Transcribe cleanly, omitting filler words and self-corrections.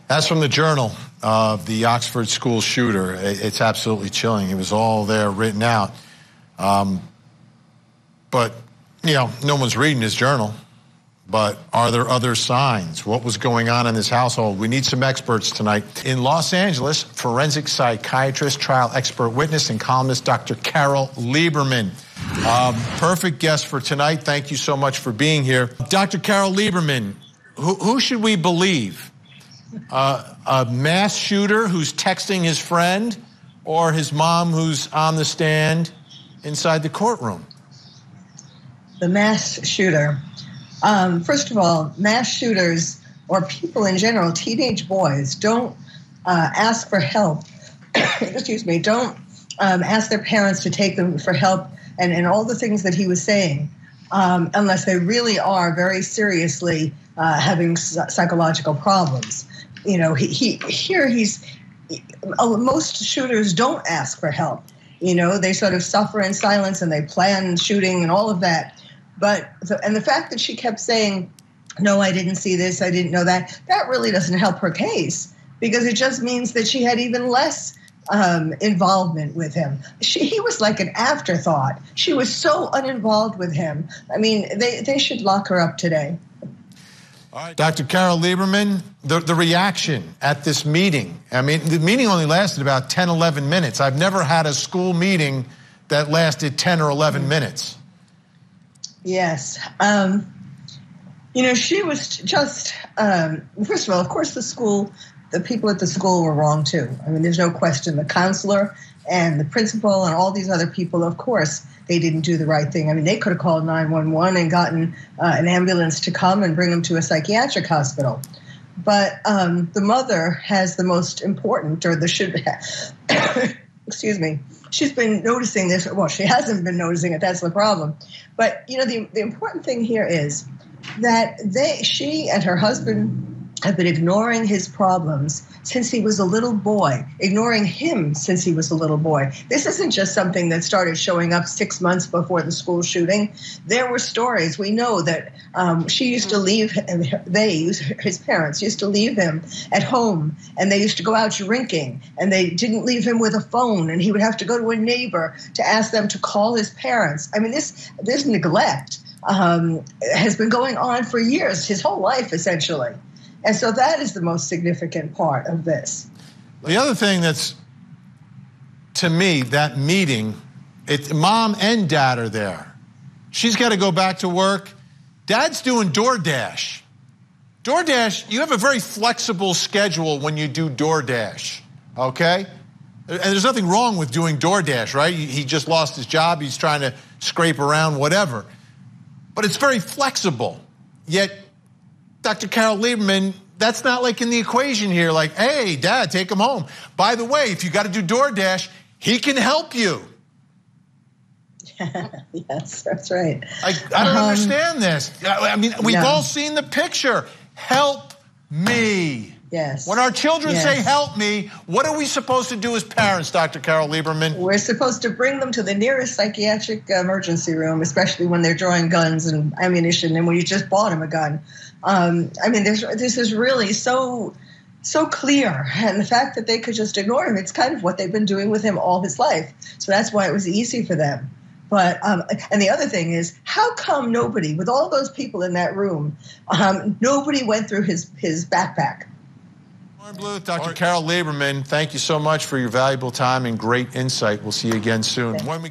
That's from the Journal of the Oxford school shooter. It's absolutely chilling. It was all there written out. But, you know, no one's reading his journal. But are there other signs? What was going on in this household? We need some experts tonight. In Los Angeles, forensic psychiatrist, trial expert witness, and columnist Dr. Carol Lieberman. Perfect guest for tonight. Thank you so much for being here. Dr. Carol Lieberman, who should we believe? A mass shooter who's texting his friend, or his mom who's on the stand inside the courtroom? The mass shooter. First of all, mass shooters, or people in general, teenage boys, don't ask for help. Excuse me, don't ask their parents to take them for help and all the things that he was saying, unless they really are very seriously having psychological problems. You know, most shooters don't ask for help. You know, they sort of suffer in silence and they plan shooting and all of that. But the fact that she kept saying, no, I didn't see this, I didn't know that, that really doesn't help her case, because it just means that she had even less involvement with him. He was like an afterthought. She was so uninvolved with him. I mean, they should lock her up today. All right, Dr. Carol Lieberman, the reaction at this meeting. I mean, the meeting only lasted about 10, 11 minutes. I've never had a school meeting that lasted 10 or 11 minutes. Yes. You know, she was just, first of all, of course, the people at the school were wrong too. I mean, there's no question. The counselor and the principal and all these other people, of course, they didn't do the right thing. I mean, they could have called 911 and gotten an ambulance to come and bring them to a psychiatric hospital. But the mother has the most important, or the should have, excuse me, she's been noticing this. Well, she hasn't been noticing it. That's the problem. But, you know, the important thing here is that she and her husband have been ignoring his problems since he was a little boy, ignoring him since he was a little boy. This isn't just something that started showing up 6 months before the school shooting. There were stories. We know that she used to leave, his parents used to leave him at home, and they used to go out drinking, and they didn't leave him with a phone, and he would have to go to a neighbor to ask them to call his parents. I mean, this neglect has been going on for years, his whole life, essentially. And so that is the most significant part of this. The other thing that's, to me, that meeting, mom and dad are there. She's got to go back to work. Dad's doing DoorDash. DoorDash, you have a very flexible schedule when you do DoorDash, okay? And there's nothing wrong with doing DoorDash, right? He just lost his job. He's trying to scrape around, whatever. But it's very flexible. Yet, Dr. Carol Lieberman, that's not like in the equation here, like, hey, Dad, take him home. By the way, if you got to do DoorDash, he can help you. Yes, that's right. I don't understand this. I mean, we've all seen the picture. Help me. Yes. When our children say help me, what are we supposed to do as parents, Dr. Carol Lieberman? We're supposed to bring them to the nearest psychiatric emergency room, especially when they're drawing guns and ammunition and when you just bought them a gun. I mean, this is really so clear. And the fact that they could just ignore him, it's kind of what they've been doing with him all his life. So that's why it was easy for them. But, and the other thing is, how come nobody, with all those people in that room, nobody went through his backpack? Blue, Dr. Carol Lieberman, thank you so much for your valuable time and great insight. We'll see you again soon. When we